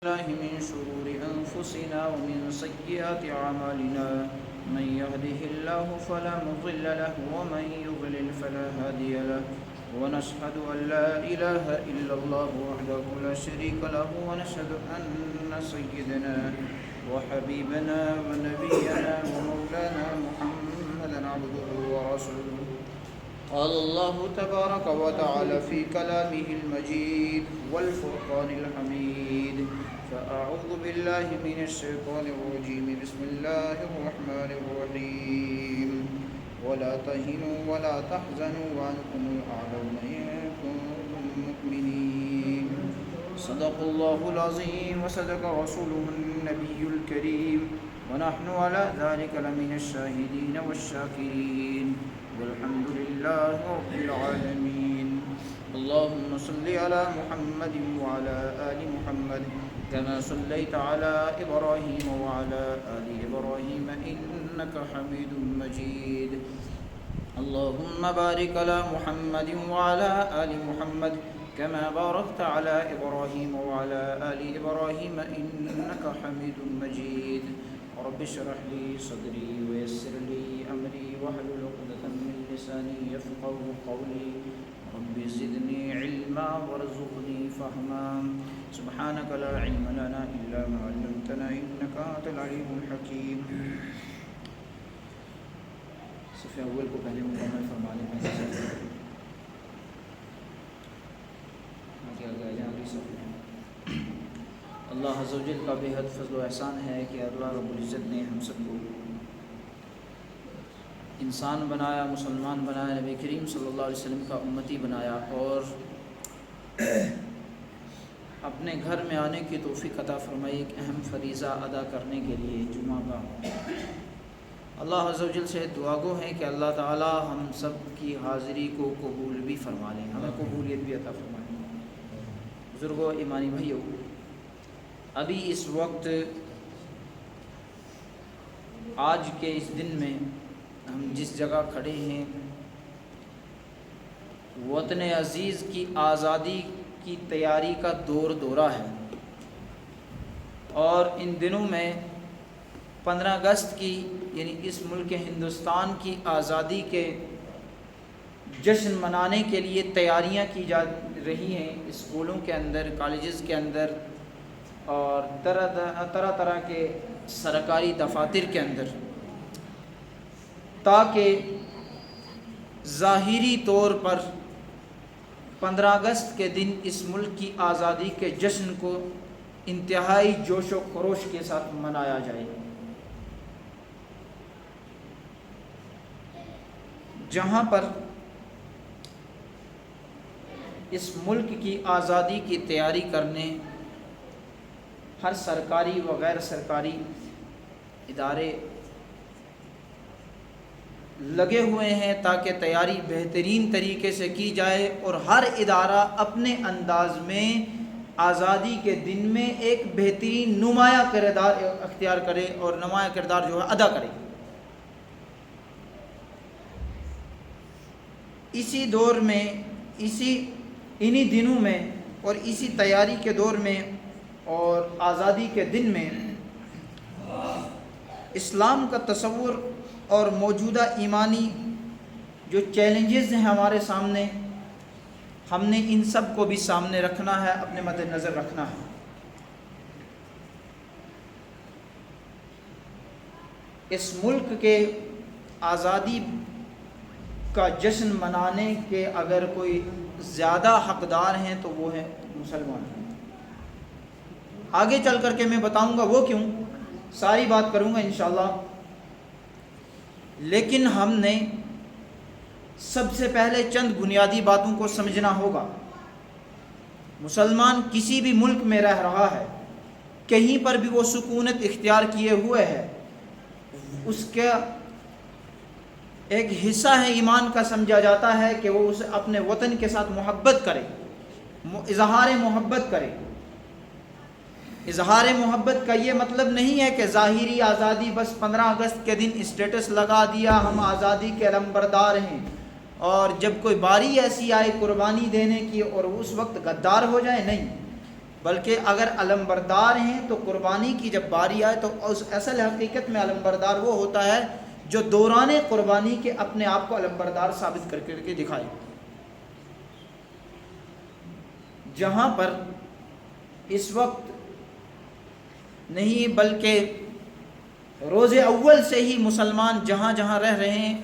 الله من شرور أنفسنا ومن سيئات أعمالنا من يهده الله فلا مضل له ومن يضلل فلا هادي له ونشهد أن لا إله إلا الله وحده لا شريك له ونشهد أن سيدنا وحبيبنا ونبينا ومولانا محمدا عبده ورسوله. قال الله تبارك وتعالى في كلامه المجيد والفرقان الحميد: فأعوذ بالله من الشيطان الرجيم بسم الله الرحمن الرحيم ولا تهنوا ولا تحزنوا وأنتم الأعلون إن كنتم مؤمنين. صدق الله العظيم وصدق رسوله النبي الكريم ونحن على ذلك لمن الشاهدين والشاكرين والحمد لله رب العالمين. اللهم صل على محمد وعلى آل محمد كما صليت على إبراهيم وعلى آل إبراهيم إنك حميد مجيد. اللهم بارك على محمد وعلى آل محمد كما باركت على إبراهيم وعلى آل إبراهيم إنك حميد مجيد. رب اشرح لي صدري ويسر لي أمري واحلل عقدة من لساني يفقهوا قولي. رب زدني علما وارزقني فهما. سبحانك لا علم لنا إلا ما علمتنا إنك أنت العليم الحكيم. صفحہ اول کو پہلے مکمل فرمانے میں اللہ عز و جل کا بے حد فضل و احسان ہے کہ اللہ رب العزت نے ہم سب کو انسان بنایا، مسلمان بنایا، نبی کریم صلی اللہ علیہ وسلم کا امتی بنایا اور اپنے گھر میں آنے کی توفیق عطا فرمائی ایک اہم فریضہ ادا کرنے کے لیے، جمعہ کا۔ اللہ عز و جل سے دعا گو ہے کہ اللہ تعالی ہم سب کی حاضری کو قبول بھی فرما لیں، ہمیں قبولیت بھی عطا فرمائیں۔ بزرگوں، ایمانی بھائیوں، ابھی اس وقت آج کے اس دن میں ہم جس جگہ کھڑے ہیں وطن عزیز کی آزادی کی تیاری کا دورہ ہے، اور ان دنوں میں 15 اگست کی یعنی اس ملک ہندوستان کی آزادی کے جشن منانے کے لیے تیاریاں کی جا رہی ہیں اسکولوں کے اندر، کالجز کے اندر اور طرح کے سرکاری دفاتر کے اندر، تاکہ ظاہری طور پر 15 اگست کے دن اس ملک کی آزادی کے جشن کو انتہائی جوش و خروش کے ساتھ منایا جائے۔ جہاں پر اس ملک کی آزادی کی تیاری کرنے ہر سرکاری و غیر سرکاری ادارے لگے ہوئے ہیں تاکہ تیاری بہترین طریقے سے کی جائے، اور ہر ادارہ اپنے انداز میں آزادی کے دن میں ایک بہترین نمایاں کردار اختیار کرے اور نمایاں کردار جو ہے ادا کرے۔ اسی دور میں، انہی دنوں میں اور اسی تیاری کے دور میں اور آزادی کے دن میں اسلام کا تصور اور موجودہ ایمانی جو چیلنجز ہیں ہمارے سامنے، ہم نے ان سب کو بھی سامنے رکھنا ہے، اپنے مد نظر رکھنا ہے۔ اس ملک کے آزادی کا جشن منانے کے اگر کوئی زیادہ حقدار ہیں تو وہ ہیں مسلمان۔ آگے چل کر کے میں بتاؤں گا وہ کیوں، ساری بات کروں گا انشاءاللہ، لیکن ہم نے سب سے پہلے چند بنیادی باتوں کو سمجھنا ہوگا۔ مسلمان کسی بھی ملک میں رہ رہا ہے، کہیں پر بھی وہ سکونت اختیار کیے ہوئے ہے، اس کا ایک حصہ ہے ایمان کا سمجھا جاتا ہے کہ وہ اسے اپنے وطن کے ساتھ محبت کرے، اظہار محبت کرے۔ اظہار محبت کا یہ مطلب نہیں ہے کہ ظاہری آزادی بس 15 اگست کے دن اسٹیٹس لگا دیا ہم آزادی کے علمبردار ہیں، اور جب کوئی باری ایسی آئے قربانی دینے کی اور اس وقت غدار ہو جائے، نہیں۔ بلکہ اگر علمبردار ہیں تو قربانی کی جب باری آئے تو اصل حقیقت میں علمبردار وہ ہوتا ہے جو دوران قربانی کے اپنے آپ کو علمبردار ثابت کر کے دکھائے. جہاں پر اس وقت نہیں بلکہ روز اول سے ہی مسلمان جہاں جہاں رہ رہے ہیں،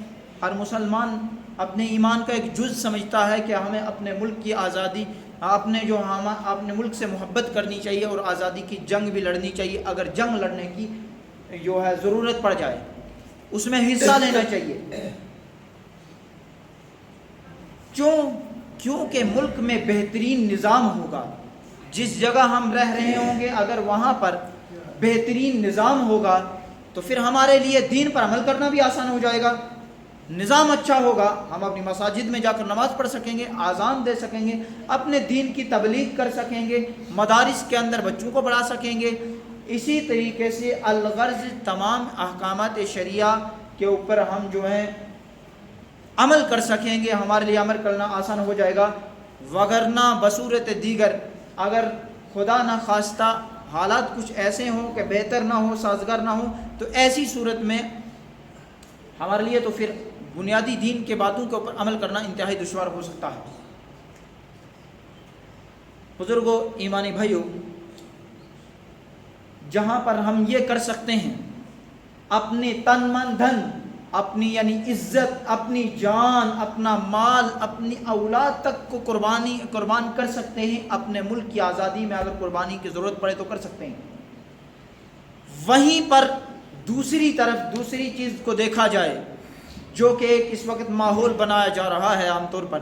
ہر مسلمان اپنے ایمان کا ایک جز سمجھتا ہے کہ ہمیں اپنے ملک کی آزادی، اپنے ملک سے محبت کرنی چاہیے اور آزادی کی جنگ بھی لڑنی چاہیے. اگر جنگ لڑنے کی جو ہے ضرورت پڑ جائے اس میں حصہ لینا چاہیے. کیونکہ ملک میں بہترین نظام ہوگا. جس جگہ ہم رہ رہے ہوں گے اگر وہاں پر بہترین نظام ہوگا تو پھر ہمارے لیے دین پر عمل کرنا بھی آسان ہو جائے گا. نظام اچھا ہوگا، ہم اپنی مساجد میں جا کر نماز پڑھ سکیں گے، اذان دے سکیں گے، اپنے دین کی تبلیغ کر سکیں گے، مدارس کے اندر بچوں کو پڑھا سکیں گے. اسی طریقے سے الغرض تمام احکامات شریعہ کے اوپر ہم جو ہیں عمل کر سکیں گے، ہمارے لیے عمل کرنا آسان ہو جائے گا. وگرنہ بصورت دیگر اگر خدا نہ خواستہ حالات کچھ ایسے ہوں کہ بہتر نہ ہو، سازگار نہ ہو، تو ایسی صورت میں ہمارے لیے تو پھر بنیادی دین کے باتوں کے اوپر عمل کرنا انتہائی دشوار ہو سکتا ہے. بزرگوں، ایمانی بھائیوں، جہاں پر ہم یہ کر سکتے ہیں اپنے تن من دھن، اپنی یعنی عزت، اپنی جان، اپنا مال، اپنی اولاد تک کو قربان کر سکتے ہیں. اپنے ملک کی آزادی میں اگر قربانی کی ضرورت پڑے تو کر سکتے ہیں. وہیں پر دوسری طرف دوسری چیز کو دیکھا جائے جو کہ ایک اس وقت ماحول بنایا جا رہا ہے عام طور پر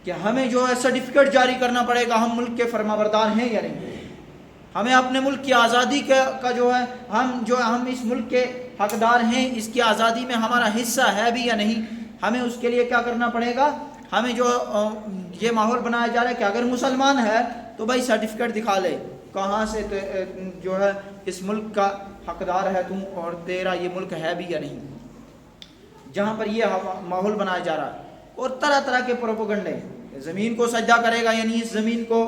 کہ ہمیں جو ہے سرٹیفکیٹ جاری کرنا پڑے گا ہم ملک کے فرمانبردار ہیں یا نہیں. ہمیں اپنے ملک کی آزادی کا جو ہے ہم اس ملک کے حقدار ہیں، اس کی آزادی میں ہمارا حصہ ہے بھی یا نہیں. ہمیں اس کے لیے کیا کرنا پڑے گا؟ ہمیں جو یہ ماحول بنایا جا رہا ہے کہ اگر مسلمان ہے تو بھائی سرٹیفکیٹ دکھا لے کہاں سے جو ہے اس ملک کا حقدار ہے تم اور تیرا یہ ملک ہے بھی یا نہیں. جہاں پر یہ ماحول بنایا جا رہا ہے اور طرح طرح کے پروپیگنڈے، زمین کو سجدہ کرے گا یعنی اس زمین کو،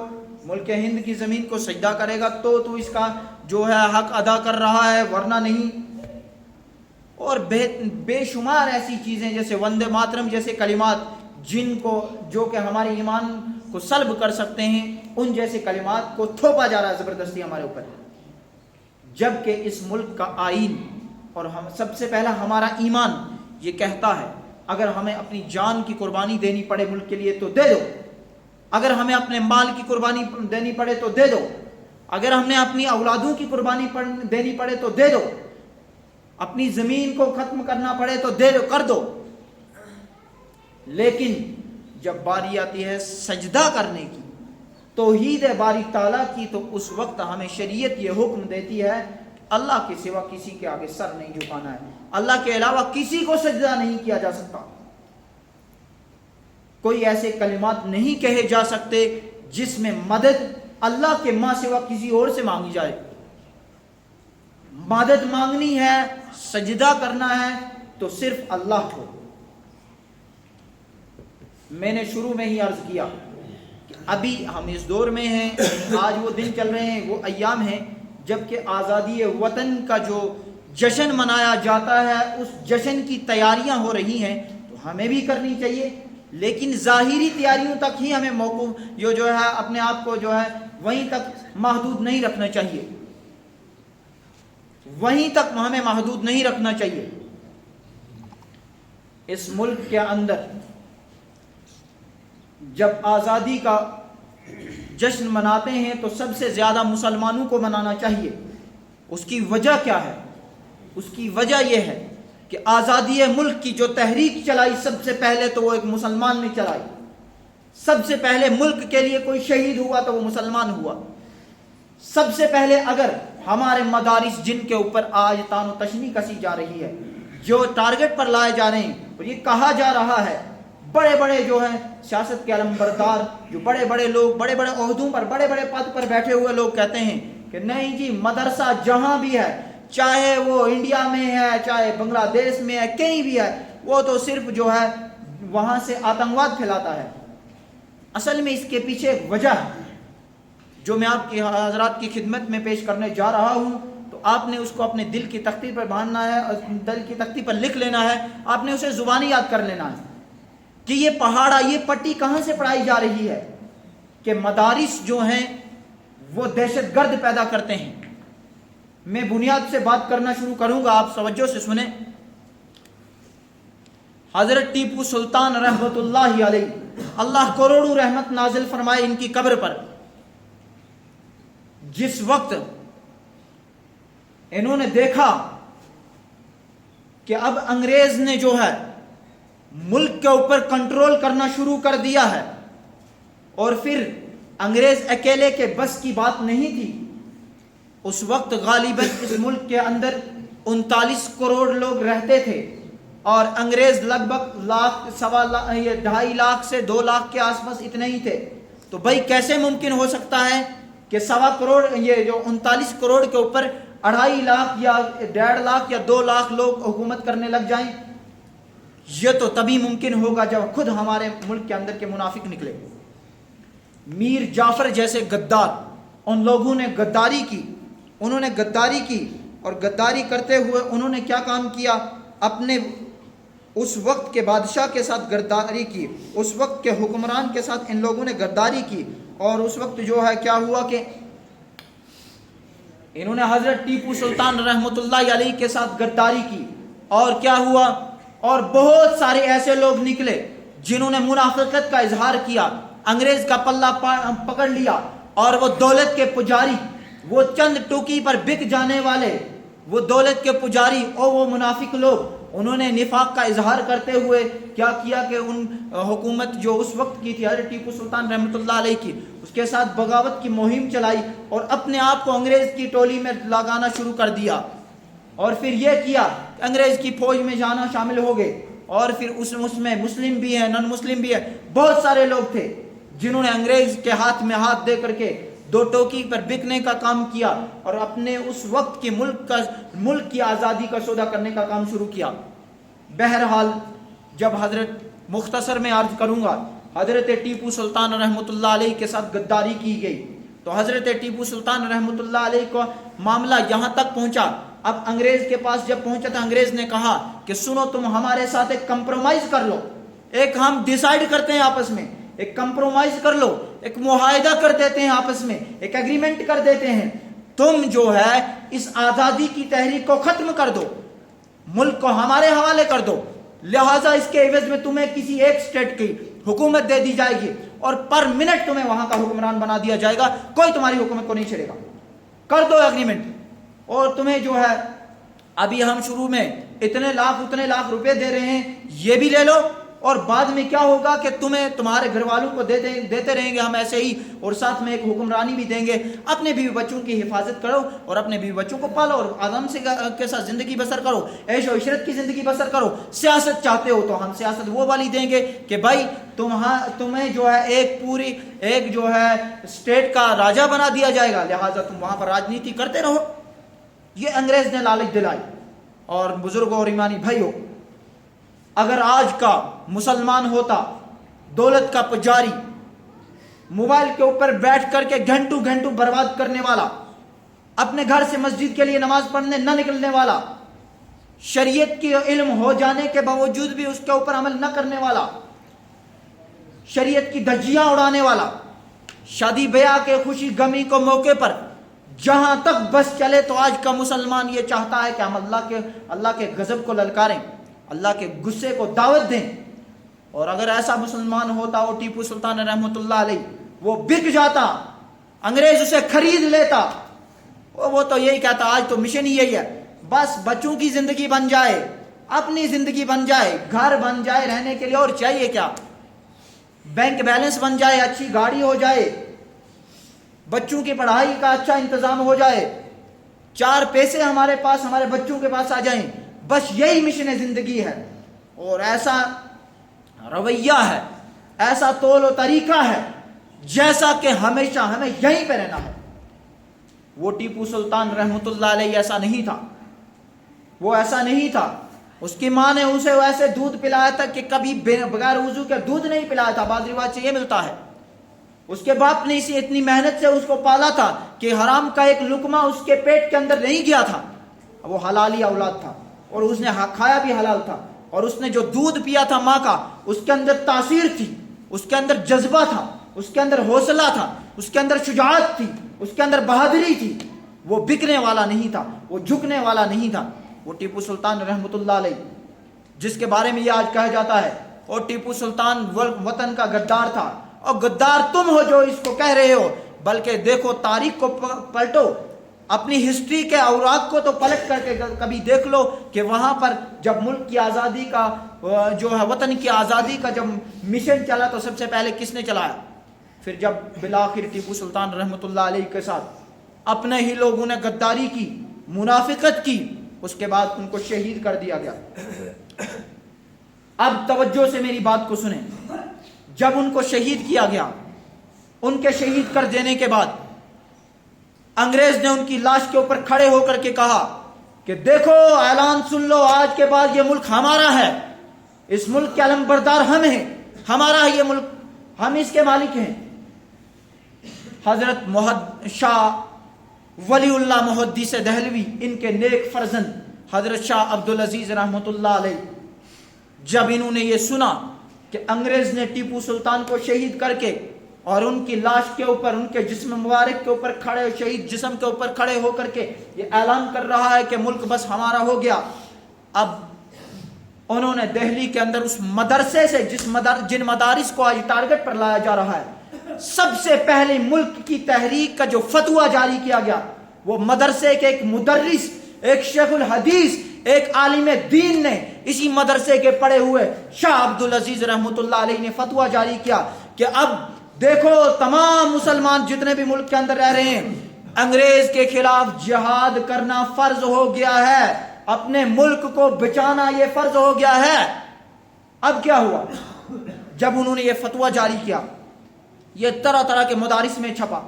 ملک ہند کی زمین کو سجدہ کرے گا تو اس کا جو ہے حق ادا کر رہا ہے ورنہ نہیں. اور بے شمار ایسی چیزیں جیسے وندے ماترم جیسے کلمات جو کہ ہمارے ایمان کو سلب کر سکتے ہیں، ان جیسے کلمات کو تھوپا جا رہا ہے زبردستی ہمارے اوپر. جبکہ اس ملک کا آئین اور ہم سب سے پہلا ہمارا ایمان یہ کہتا ہے اگر ہمیں اپنی جان کی قربانی دینی پڑے ملک کے لیے تو دے دو، اگر ہمیں اپنے مال کی قربانی دینی پڑے تو دے دو، اگر ہم نے اپنی اولادوں کی قربانی دینی پڑے تو دے دو، اپنی زمین کو ختم کرنا پڑے تو دے دو، کر دو. لیکن جب باری آتی ہے سجدہ کرنے کی، توحید باری تعالیٰ کی، تو اس وقت ہمیں شریعت یہ حکم دیتی ہے اللہ کے سوا کسی کے آگے سر نہیں جھکانا ہے، اللہ کے علاوہ کسی کو سجدہ نہیں کیا جا سکتا. کوئی ایسے کلمات نہیں کہے جا سکتے جس میں مدد اللہ کے ماں سوا کسی اور سے مانگی جائے. مدد مانگنی ہے، سجدہ کرنا ہے تو صرف اللہ کو. میں نے شروع میں ہی عرض کیا کہ ابھی ہم اس دور میں ہیں، آج وہ دن چل رہے ہیں، وہ ایام ہیں جبکہ آزادی وطن کا جو جشن منایا جاتا ہے اس جشن کی تیاریاں ہو رہی ہیں تو ہمیں بھی کرنی چاہیے. لیکن ظاہری تیاریوں تک ہی ہمیں موقف جو ہے اپنے آپ کو جو ہے وہیں تک محدود نہیں رکھنا چاہیے، وہیں تک ہمیں محدود نہیں رکھنا چاہیے. اس ملک کے اندر جب آزادی کا جشن مناتے ہیں تو سب سے زیادہ مسلمانوں کو منانا چاہیے. اس کی وجہ کیا ہے؟ اس کی وجہ یہ ہے کہ آزادی ملک کی جو تحریک چلائی سب سے پہلے تو وہ ایک مسلمان نے چلائی. سب سے پہلے ملک کے لیے کوئی شہید ہوا تو وہ مسلمان ہوا. سب سے پہلے اگر ہمارے مدارس جن کے اوپر آج تان و تشنی کسی جا رہی ہے، جو ٹارگٹ پر لائے جا رہے ہیں اور یہ کہا جا رہا ہے، بڑے بڑے جو ہیں سیاست کے علمبردار، جو بڑے بڑے لوگ بڑے بڑے عہدوں پر بڑے بڑے پد پر بیٹھے ہوئے لوگ کہتے ہیں کہ نہیں جی مدرسہ جہاں بھی ہے، چاہے وہ انڈیا میں ہے چاہے بنگلہ دیش میں ہے کہیں بھی ہے، وہ تو صرف جو ہے وہاں سے آتنکواد پھیلاتا ہے. اصل میں اس کے پیچھے ایک وجہ ہے. جو میں آپ کی حضرات کی خدمت میں پیش کرنے جا رہا ہوں، تو آپ نے اس کو اپنے دل کی تختی پر باندھنا ہے، اور دل کی تختی پر لکھ لینا ہے، آپ نے اسے زبانی یاد کر لینا ہے کہ یہ پہاڑا، یہ پٹی کہاں سے پڑھائی جا رہی ہے، کہ مدارس جو ہیں وہ دہشت گرد پیدا کرتے ہیں۔ میں بنیاد سے بات کرنا شروع کروں گا، آپ توجہ سے سنیں۔ حضرت ٹیپو سلطان رحمت اللہ علیہ، اللہ کروڑوں رحمت نازل فرمائے ان کی قبر پر، جس وقت انہوں نے دیکھا کہ اب انگریز نے جو ہے ملک کے اوپر کنٹرول کرنا شروع کر دیا ہے، اور پھر انگریز اکیلے کے بس کی بات نہیں تھی، اس وقت غالباً اس ملک کے اندر 39 کروڑ لوگ رہتے تھے، اور انگریز لگ بھگ لاکھ، 2.5 لاکھ سے 2 لاکھ کے آس پاس اتنے ہی تھے۔ تو بھائی کیسے ممکن ہو سکتا ہے کہ 1.25 کروڑ، یہ جو 39 کروڑ کے اوپر 2.5 لاکھ یا 1.5 لاکھ یا 2 لاکھ لوگ حکومت کرنے لگ جائیں؟ یہ تو تبھی ممکن ہوگا جب خود ہمارے ملک کے اندر کے منافق نکلے۔ میر جعفر جیسے غدار، ان لوگوں نے غداری کی، انہوں نے غداری کی، اور غداری کرتے ہوئے انہوں نے کیا کام کیا، اپنے اس وقت کے بادشاہ کے ساتھ غداری کی، اس وقت کے حکمران کے ساتھ ان لوگوں نے غداری کی، اور اس وقت جو ہے کیا ہوا کہ انہوں نے حضرت ٹیپو سلطان رحمت اللہ علیہ کے ساتھ غداری کی، اور کیا ہوا، اور بہت سارے ایسے لوگ نکلے جنہوں نے منافقت کا اظہار کیا، انگریز کا پلہ پکڑ لیا، اور وہ دولت کے پجاری، وہ چند ٹوکی پر بک جانے والے، وہ دولت کے پجاری اور وہ منافق لوگ، انہوں نے نفاق کا اظہار کرتے ہوئے کیا کیا کہ ان حکومت جو اس وقت کی تھی حضرت ٹیپو سلطان رحمت اللہ علیہ کی، اس کے ساتھ بغاوت کی مہم چلائی، اور اپنے آپ کو انگریز کی ٹولی میں لگانا شروع کر دیا، اور پھر یہ کیا کہ انگریز کی فوج میں جانا شامل ہو گئے، اور پھر اس میں مسلم بھی ہیں، نن مسلم بھی ہیں، بہت سارے لوگ تھے جنہوں نے انگریز کے ہاتھ میں ہاتھ دے کر کے 2 ٹوکی پر بکنے کا کام کیا، اور اپنے اس وقت کے ملک کی آزادی کا سودا کرنے کا کام شروع کیا۔ بہرحال جب حضرت مختصر میں عرض کروں گا، حضرت ٹیپو سلطان رحمت اللہ علیہ کے ساتھ غداری کی گئی، تو حضرت ٹیپو سلطان رحمت اللہ علیہ کا معاملہ یہاں تک پہنچا، اب انگریز کے پاس جب پہنچا تو انگریز نے کہا کہ سنو، تم ہمارے ساتھ ایک کمپرومائز کر لو، ایک ہم ڈیسائیڈ کرتے ہیں آپس میں، ایک کمپرومائز کر لو، ایک معاہدہ کر دیتے ہیں آپس میں، ایک ایگریمنٹ کر دیتے ہیں، تم جو ہے اس آزادی کی تحریک کو ختم کر دو، ملک کو ہمارے حوالے کر دو، لہٰذا اس کے عوض میں تمہیں کسی ایک سٹیٹ کی حکومت دے دی جائے گی، اور پر منٹ تمہیں وہاں کا حکمران بنا دیا جائے گا، کوئی تمہاری حکومت کو نہیں چھیڑے گا، کر دو ایگریمنٹ، اور تمہیں جو ہے ابھی ہم شروع میں اتنے لاکھ روپے دے رہے ہیں، یہ بھی لے لو، اور بعد میں کیا ہوگا کہ تمہیں تمہارے گھر والوں کو دیتے رہیں گے ہم ایسے ہی، اور ساتھ میں ایک حکمرانی بھی دیں گے، اپنے بیوی بچوں کی حفاظت کرو، اور اپنے بیوی بچوں کو پالو، اور آرام سے کے ساتھ زندگی بسر کرو، عیش و عشرت کی زندگی بسر کرو، سیاست چاہتے ہو تو ہم سیاست وہ والی دیں گے کہ بھائی تمہیں جو ہے ایک جو ہے اسٹیٹ کا راجہ بنا دیا جائے گا، لہٰذا تم وہاں پر راجنیتی کرتے رہو۔ یہ انگریز نے لالچ دلائی۔ اور بزرگوں اور ایمانی بھائیوں، اگر آج کا مسلمان ہوتا، دولت کا پجاری، موبائل کے اوپر بیٹھ کر کے گھنٹوں برباد کرنے والا، اپنے گھر سے مسجد کے لیے نماز پڑھنے نہ نکلنے والا، شریعت کی علم ہو جانے کے باوجود بھی اس کے اوپر عمل نہ کرنے والا، شریعت کی دھجیاں اڑانے والا، شادی بیاہ کے خوشی غمی کو موقع پر جہاں تک بس چلے، تو آج کا مسلمان یہ چاہتا ہے کہ ہم اللہ کے غضب کو للکاریں، اللہ کے غصے کو دعوت دیں۔ اور اگر ایسا مسلمان ہوتا، وہ ٹیپو سلطان رحمت اللہ علیہ، وہ بک جاتا، انگریز اسے خرید لیتا، وہ تو یہی کہتا آج تو مشن ہی یہی ہے، بس بچوں کی زندگی بن جائے، اپنی زندگی بن جائے، گھر بن جائے رہنے کے لیے، اور چاہیے کیا، بینک بیلنس بن جائے، اچھی گاڑی ہو جائے، بچوں کی پڑھائی کا اچھا انتظام ہو جائے، 4 پیسے ہمارے پاس، ہمارے بچوں کے پاس آ جائیں، بس یہی مشن زندگی ہے۔ اور ایسا رویہ ہے، ایسا طول و طریقہ ہے جیسا کہ ہمیشہ ہمیں یہیں پہ رہنا ہے۔ وہ ٹیپو سلطان رحمت اللہ علیہ ایسا نہیں تھا، وہ ایسا نہیں تھا۔ اس کی ماں نے اسے ایسے دودھ پلایا تھا کہ کبھی بغیر وضو کے دودھ نہیں پلایا تھا، بعض روایت سے یہ ملتا ہے۔ اس کے باپ نے اسے اتنی محنت سے اس کو پالا تھا کہ حرام کا ایک لقمہ اس کے پیٹ کے اندر نہیں گیا تھا، وہ حلالی اولاد تھا اور اس نے کھایا بھی حلال تھا، اور اس نے جو دودھ پیا تھا ماں کا، اس کے اندر تاثیر تھی، اس کے اندر جذبہ تھا، اس کے اندر حوصلہ تھا، اس کے اندر شجاعت تھی، اس کے اندر بہادری تھی. وہ بکنے والا نہیں تھا، وہ جھکنے والا نہیں تھا. وہ ٹیپو سلطان رحمۃ اللہ علیہ جس کے بارے میں یہ آج کہا جاتا ہے اور ٹیپو سلطان وطن کا غدار تھا، اور غدار تم ہو جو اس کو کہہ رہے ہو. بلکہ دیکھو تاریخ کو پلٹو، اپنی ہسٹری کے اوراق کو تو پلٹ کر کے کبھی دیکھ لو کہ وہاں پر جب ملک کی آزادی کا جو ہے وطن کی آزادی کا جب مشن چلا تو سب سے پہلے کس نے چلایا؟ پھر جب بالآخر ٹیپو سلطان رحمۃ اللہ علیہ کے ساتھ اپنے ہی لوگوں نے غداری کی، منافقت کی، اس کے بعد ان کو شہید کر دیا گیا. اب توجہ سے میری بات کو سنیں. جب ان کو شہید کیا گیا، ان کے شہید کر دینے کے بعد انگریز نے ان کی لاش کے اوپر کھڑے ہو کر کے کہا کہ دیکھو اعلان سن لو، آج کے بعد یہ ملک ہمارا ہے، اس ملک کے علم بردار ہم ہیں، ہمارا ہے یہ ملک، ہم اس کے مالک ہیں. حضرت شاہ ولی اللہ محدث دہلوی، ان کے نیک فرزند حضرت شاہ عبدالعزیز رحمۃ اللہ علیہ، جب انہوں نے یہ سنا کہ انگریز نے ٹیپو سلطان کو شہید کر کے اور ان کی لاش کے اوپر، ان کے جسم مبارک کے اوپر کھڑے، شہید جسم کے اوپر کھڑے ہو کر کے یہ اعلان کر رہا ہے کہ ملک بس ہمارا ہو گیا، اب انہوں نے دہلی کے اندر اس مدرسے سے جن مدارس کو آج ٹارگٹ پر لایا جا رہا ہے، سب سے پہلے ملک کی تحریک کا جو فتویٰ جاری کیا گیا، وہ مدرسے کے ایک مدرس، ایک شیخ الحدیث، ایک عالم دین نے، اسی مدرسے کے پڑھے ہوئے شاہ عبدالعزیز رحمۃ اللہ علیہ نے فتویٰ جاری کیا کہ اب دیکھو تمام مسلمان جتنے بھی ملک کے اندر رہ رہے ہیں، انگریز کے خلاف جہاد کرنا فرض ہو گیا ہے، اپنے ملک کو بچانا یہ فرض ہو گیا ہے. اب کیا ہوا؟ جب انہوں نے یہ فتویٰ جاری کیا، یہ طرح طرح کے مدارس میں چھپا،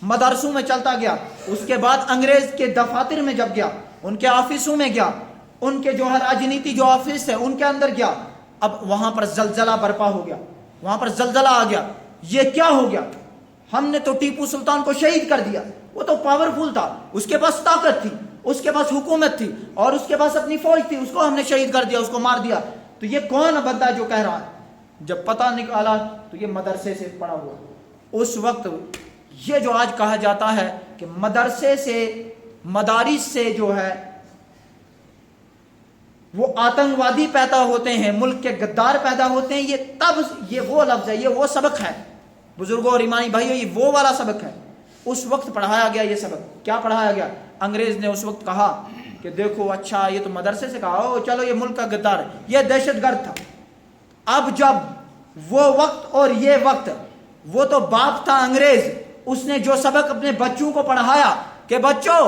مدرسوں میں چلتا گیا، اس کے بعد انگریز کے دفاتر میں جب گیا، ان کے آفسوں میں گیا، ان کے جو راجنیتی جو آفس ہے ان کے اندر گیا، اب وہاں پر زلزلہ برپا ہو گیا، وہاں پر زلزلہ آ گیا. یہ کیا ہو گیا؟ ہم نے تو ٹیپو سلطان کو شہید کر دیا، وہ تو پاورفل تھا، اس کے پاس طاقت تھی، اس کے پاس حکومت تھی اور اس کے پاس اپنی فوج تھی، اس کو ہم نے شہید کر دیا، اس کو مار دیا. تو یہ کون بندہ جو کہہ رہا ہے؟ جب پتہ نکالا تو یہ مدرسے سے پڑا ہوا. اس وقت یہ جو آج کہا جاتا ہے کہ مدرسے سے، مدارس سے جو ہے وہ آتنکوادی پیدا ہوتے ہیں، ملک کے غدار پیدا ہوتے ہیں، یہ وہ لفظ ہے، یہ وہ سبق ہے بزرگوں اور ایمانی بھائیوں، یہ وہ والا سبق ہے. اس وقت پڑھایا گیا یہ سبق. کیا پڑھایا گیا؟ انگریز نے اس وقت کہا کہ دیکھو اچھا یہ تو مدرسے سے کہا، چلو یہ ملک کا غدار ہے، یہ دہشت گرد تھا. اب جب وہ وقت اور یہ وقت، وہ تو باپ تھا انگریز، اس نے جو سبق اپنے بچوں کو پڑھایا کہ بچوں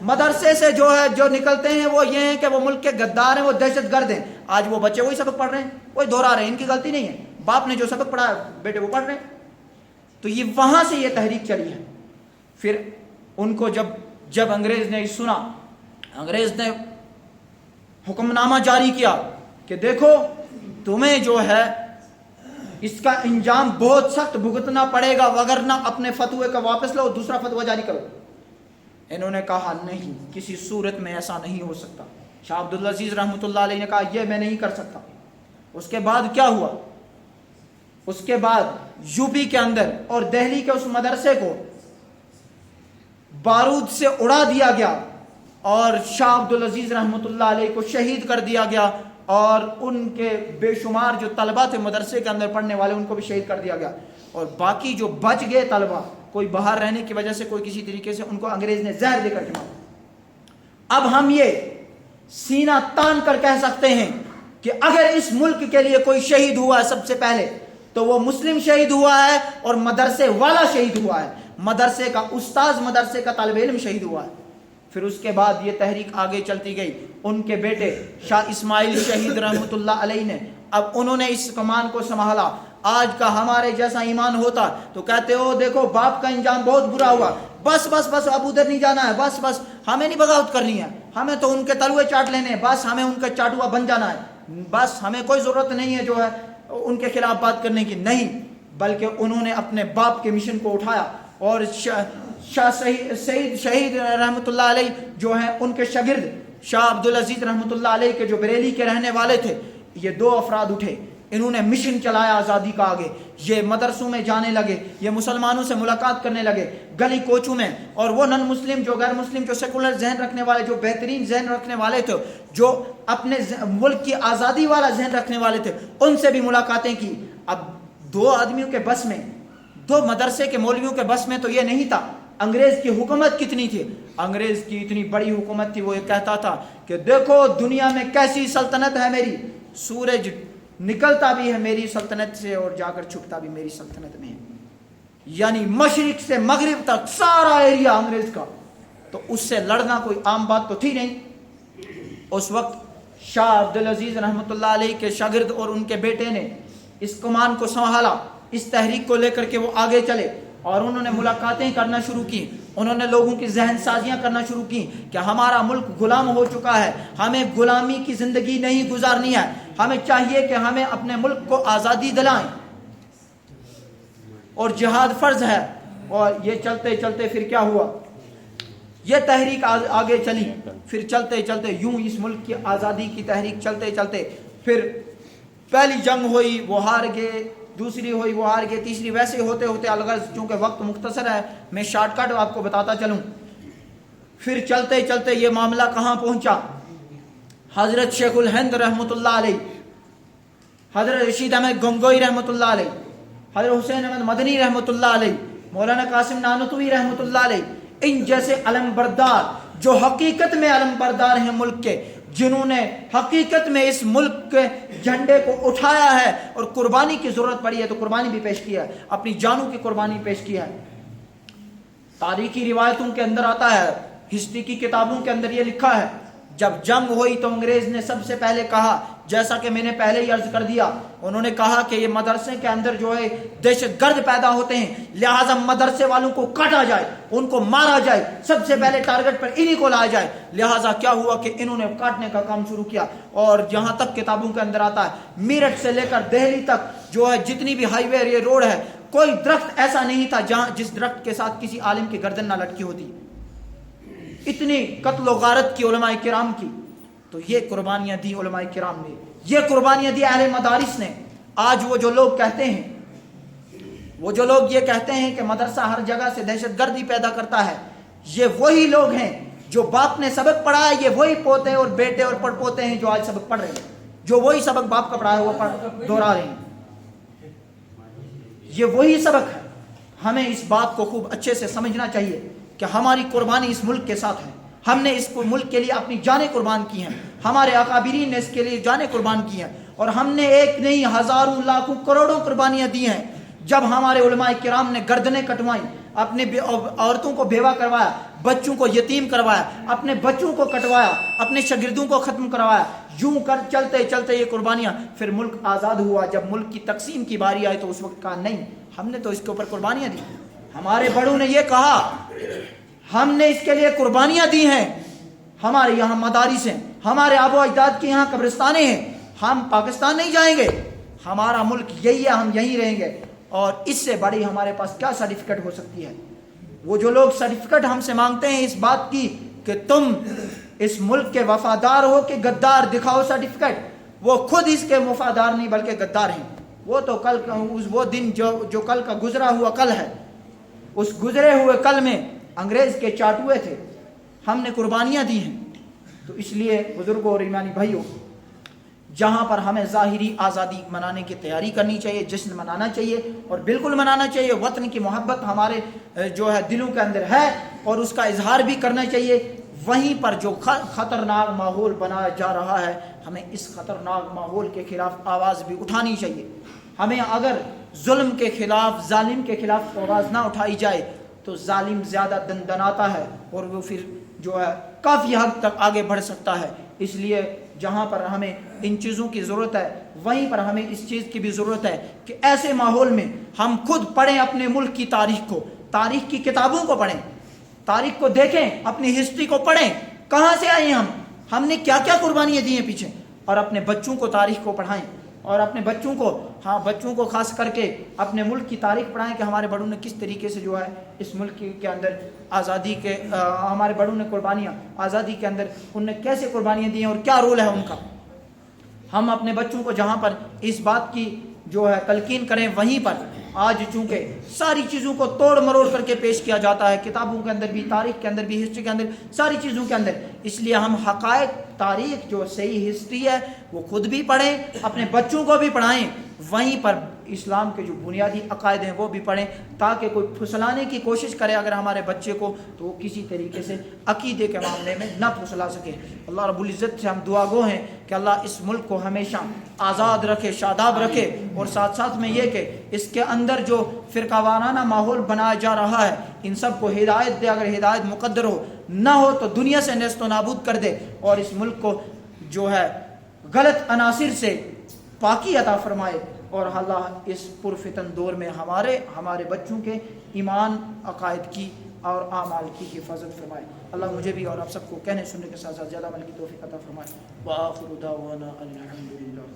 مدرسے سے جو ہے جو نکلتے ہیں وہ یہ ہیں کہ وہ ملک کے غدار ہیں، وہ دہشت گرد ہیں. آج وہ بچے وہی سبق پڑھ رہے ہیں، وہی دہرا رہے ہیں، ان کی غلطی نہیں ہے، باپ نے جو سبق پڑھایا بیٹے وہ پڑھ رہے ہیں. تو یہ وہاں سے یہ تحریک چلی ہے. پھر ان کو جب انگریز نے سنا، انگریز نے حکم نامہ جاری کیا کہ دیکھو تمہیں جو ہے اس کا انجام بہت سخت بھگتنا پڑے گا، وگرنہ اپنے فتوے کا واپس لو، دوسرا فتویٰ جاری کرو. انہوں نے کہا نہیں، کسی صورت میں ایسا نہیں ہو سکتا. شاہ عبدالعزیز رحمۃ اللہ علیہ نے کہا یہ میں نہیں کر سکتا. اس کے بعد کیا ہوا؟ اس کے بعد یو پی کے اندر اور دہلی کے اس مدرسے کو بارود سے اڑا دیا گیا اور شاہ عبدالعزیز رحمۃ اللہ علیہ کو شہید کر دیا گیا، اور ان کے بے شمار جو طلبہ تھے مدرسے کے اندر پڑھنے والے ان کو بھی شہید کر دیا گیا. اور باقی جو بچ گئے طلبہ، کوئی باہر رہنے کی وجہ سے، کوئی کسی طریقے سے، ان کو انگریز نے زہر دے کر کے مارا. اب ہم یہ سینہ تان کر کہہ سکتے ہیں کہ اگر اس ملک کے لیے کوئی شہید ہوا ہے سب سے پہلے تو وہ مسلم شہید ہوا ہے اور مدرسے والا شہید ہوا ہے، مدرسے کا استاذ، مدرسے کا طالب علم شہید ہوا ہے. پھر اس کے بعد یہ تحریک آگے چلتی گئی. ان کے بیٹے شاہ اسماعیل شہید رحمۃ اللہ علیہ نے، اب انہوں نے اس کمان کو سنبھالا. آج کا ہمارے جیسا ایمان ہوتا تو کہتے ہو دیکھو باپ کا انجام بہت برا ہوا، بس بس بس اب ادھر نہیں جانا ہے، بس بس ہمیں نہیں بغاوت کرنی ہے، ہمیں تو ان کے تلوے چاٹ لینے ہیں، بس ہمیں ان کا چاٹوا بن جانا ہے، بس ہمیں کوئی ضرورت نہیں ہے جو ہے ان کے خلاف بات کرنے کی. نہیں، بلکہ انہوں نے اپنے باپ کے مشن کو اٹھایا، اور سید شہید رحمۃ اللہ علیہ جو ہیں ان کے شاگرد شاہ عبدالعزیز رحمۃ اللہ علیہ کے جو بریلی کے رہنے والے تھے، یہ 2 افراد اٹھے، انہوں نے مشن چلایا آزادی کا آگے، یہ مدرسوں میں جانے لگے، یہ مسلمانوں سے ملاقات کرنے لگے گلی کوچوں میں، اور وہ نن مسلم جو غیر مسلم جو سیکولر ذہن رکھنے والے، جو بہترین ذہن رکھنے والے تھے، جو اپنے ملک کی آزادی والا ذہن رکھنے والے تھے، ان سے بھی ملاقاتیں کی۔ اب 2 آدمیوں کے بس میں، 2 مدرسے کے مولویوں کے بس میں تو یہ نہیں تھا۔ انگریز کی حکومت کتنی تھی؟ انگریز کی اتنی بڑی حکومت تھی، وہ یہ کہتا تھا کہ دیکھو دنیا میں کیسی سلطنت ہے میری، سورج نکلتا بھی ہے میری سلطنت سے اور جا کر چھپتا بھی میری سلطنت میں ہے، یعنی مشرق سے مغرب تک سارا ایریا انگریز کا، تو اس سے لڑنا کوئی عام بات تو تھی نہیں۔ اس وقت شاہ عبدالعزیز رحمۃ اللہ علیہ کے شاگرد اور ان کے بیٹے نے اس کمان کو سنبھالا، اس تحریک کو لے کر کے وہ آگے چلے، اور انہوں نے ملاقاتیں کرنا شروع کی، انہوں نے لوگوں کی ذہن سازیاں کرنا شروع کی کہ ہمارا ملک غلام ہو چکا ہے، ہمیں غلامی کی زندگی نہیں گزارنی ہے، ہمیں چاہیے کہ ہمیں اپنے ملک کو آزادی دلائیں، اور جہاد فرض ہے۔ اور یہ چلتے چلتے پھر کیا ہوا، یہ تحریک آگے چلی، پھر چلتے چلتے یوں اس ملک کی آزادی کی تحریک چلتے چلتے پھر پہلی جنگ ہوئی، وہ ہار گئے، دوسری ہوئی وہ ہار گئے، تیسری، ویسے ہوتے ہوتے الغرض چونکہ وقت مختصر ہے میں شارٹ کٹ آپ کو بتاتا چلوں۔ پھر چلتے چلتے یہ معاملہ کہاں پہنچا، حضرت شیخ الہند رحمۃ اللہ علیہ، حضرت رشید احمد گنگوئی رحمۃ اللہ علیہ، حضرت حسین احمد مدنی رحمۃ اللہ علیہ، مولانا قاسم نانوتوی رحمۃ اللہ علیہ، ان جیسے علم بردار جو حقیقت میں علم بردار ہیں ملک کے، جنہوں نے حقیقت میں اس ملک کے جھنڈے کو اٹھایا ہے، اور قربانی کی ضرورت پڑی ہے تو قربانی بھی پیش کیا ہے، اپنی جانوں کی قربانی پیش کیا ہے۔ تاریخی روایتوں کے اندر آتا ہے، ہسٹری کی کتابوں کے اندر یہ لکھا ہے، جب جنگ ہوئی تو انگریز نے سب سے پہلے کہا، جیسا کہ میں نے پہلے ہی عرض کر دیا، انہوں نے کہا کہ یہ مدرسے کے اندر جو ہے دہشت گرد پیدا ہوتے ہیں، لہٰذا مدرسے والوں کو کاٹا جائے، ان کو مارا جائے، سب سے پہلے ٹارگٹ پر انہی کو لایا جائے۔ لہٰذا کیا ہوا کہ انہوں نے کاٹنے کا کام شروع کیا، اور جہاں تک کتابوں کے اندر آتا ہے میرٹھ سے لے کر دہلی تک جو ہے جتنی بھی ہائی وے یہ روڈ ہے، کوئی درخت ایسا نہیں تھا جس درخت کے ساتھ کسی عالم کی گردن نہ لٹکی ہوتی، اتنی قتل و غارت کی علماء کرام کی۔ تو یہ قربانیاں دی علماء کرام نے، یہ قربانیاں دی اہل مدارس نے۔ آج وہ جو لوگ کہتے ہیں، وہ جو لوگ یہ کہتے ہیں کہ مدرسہ ہر جگہ سے دہشت گردی پیدا کرتا ہے، یہ وہی لوگ ہیں جو باپ نے سبق پڑھا ہے، یہ وہی پوتے اور بیٹے اور پڑ پوتے ہیں جو آج سبق پڑھ رہے ہیں، جو وہی سبق باپ کا پڑھا ہے وہ دوہرا رہے ہیں، یہ وہی سبق ہے۔ ہمیں اس بات کو خوب اچھے سے سمجھنا چاہیے کہ ہماری قربانی اس ملک کے ساتھ ہے، ہم نے اس ملک کے لیے اپنی جانیں قربان کی ہیں، ہمارے اکابرین نے اس کے لیے جانیں قربان کی ہیں، اور ہم نے ایک نہیں ہزاروں لاکھوں کروڑوں قربانیاں دی ہیں۔ جب ہمارے علماء کرام نے گردنیں کٹوائیں، اپنے عورتوں کو بیوہ کروایا، بچوں کو یتیم کروایا، اپنے بچوں کو کٹوایا، اپنے شاگردوں کو ختم کروایا، یوں کر چلتے چلتے یہ قربانیاں، پھر ملک آزاد ہوا۔ جب ملک کی تقسیم کی باری آئی تو اس وقت کہا نہیں، ہم نے تو اس کے اوپر قربانیاں دی، ہمارے بڑوں نے یہ کہا، ہم نے اس کے لیے قربانیاں دی ہیں، ہمارے یہاں مدارس ہیں، ہمارے آبا و اجداد کے یہاں قبرستانیں ہیں، ہم پاکستان نہیں جائیں گے، ہمارا ملک یہی ہے، ہم یہیں رہیں گے، اور اس سے بڑی ہمارے پاس کیا سرٹیفکیٹ ہو سکتی ہے۔ وہ جو لوگ سرٹیفکیٹ ہم سے مانگتے ہیں اس بات کی کہ تم اس ملک کے وفادار ہو کہ غدار، دکھاؤ سرٹیفکیٹ، وہ خود اس کے وفادار نہیں بلکہ غدار ہیں۔ وہ تو کل وہ دن جو کل کا گزرا ہوا کل ہے، اس گزرے ہوئے کل میں انگریز کے چاٹوئے تھے، ہم نے قربانیاں دی ہیں۔ تو اس لیے بزرگوں اور ایمانی بھائیوں، جہاں پر ہمیں ظاہری آزادی منانے کی تیاری کرنی چاہیے، جشن منانا چاہیے اور بالکل منانا چاہیے، وطن کی محبت ہمارے جو ہے دلوں کے اندر ہے اور اس کا اظہار بھی کرنا چاہیے، وہیں پر جو خطرناک ماحول بنایا جا رہا ہے، ہمیں اس خطرناک ماحول کے خلاف آواز بھی اٹھانی چاہیے۔ ہمیں اگر ظلم کے خلاف، ظالم کے خلاف آواز نہ اٹھائی جائے تو ظالم زیادہ دندناتا ہے اور وہ پھر جو ہے کافی حد تک آگے بڑھ سکتا ہے۔ اس لیے جہاں پر ہمیں ان چیزوں کی ضرورت ہے، وہیں پر ہمیں اس چیز کی بھی ضرورت ہے کہ ایسے ماحول میں ہم خود پڑھیں اپنے ملک کی تاریخ کو، تاریخ کی کتابوں کو پڑھیں، تاریخ کو دیکھیں، اپنی ہسٹری کو پڑھیں، کہاں سے آئے ہم نے کیا کیا قربانیاں دی ہیں پیچھے، اور اپنے بچوں کو تاریخ کو پڑھائیں اور اپنے بچوں کو، بچوں کو خاص کر کے اپنے ملک کی تاریخ پڑھائیں کہ ہمارے بڑوں نے کس طریقے سے جو ہے اس ملک کے اندر آزادی کے ہمارے بڑوں نے قربانیاں آزادی کے اندر ان نے کیسے قربانیاں دی ہیں اور کیا رول ہے ان کا۔ ہم اپنے بچوں کو جہاں پر اس بات کی جو ہے تلقین کریں، وہیں پر آج چونکہ ساری چیزوں کو توڑ مروڑ کر کے پیش کیا جاتا ہے، کتابوں کے اندر بھی، تاریخ کے اندر بھی، ہسٹری کے اندر، ساری چیزوں کے اندر، اس لیے ہم حقائق، تاریخ جو صحیح ہسٹری ہے وہ خود بھی پڑھیں، اپنے بچوں کو بھی پڑھائیں، وہیں پر اسلام کے جو بنیادی عقائد ہیں وہ بھی پڑھیں، تاکہ کوئی پھسلانے کی کوشش کرے اگر ہمارے بچے کو تو وہ کسی طریقے سے عقیدے کے معاملے میں نہ پھسلا سکے۔ اللہ رب العزت سے ہم دعا گو ہیں کہ اللہ اس ملک کو ہمیشہ آزاد رکھے، شاداب رکھے، اور ساتھ ساتھ میں یہ کہ اس کے اندر جو فرقہ وارانہ ماحول بنایا جا رہا ہے ان سب کو ہدایت دے، اگر ہدایت مقدر ہو، نہ ہو تو دنیا سے نیست و نابود کر دے، اور اس ملک کو جو ہے غلط عناصر سے پاکی عطا فرمائے، اور اللہ اس پرفتن دور میں ہمارے بچوں کے ایمان، عقائد کی اور اعمال کی حفاظت فرمائے۔ اللہ مجھے بھی اور آپ سب کو کہنے سننے کے ساتھ ساتھ زیادہ عمل کی توفیق عطا فرمائے۔ وآخر دعوانا الحمدللہ۔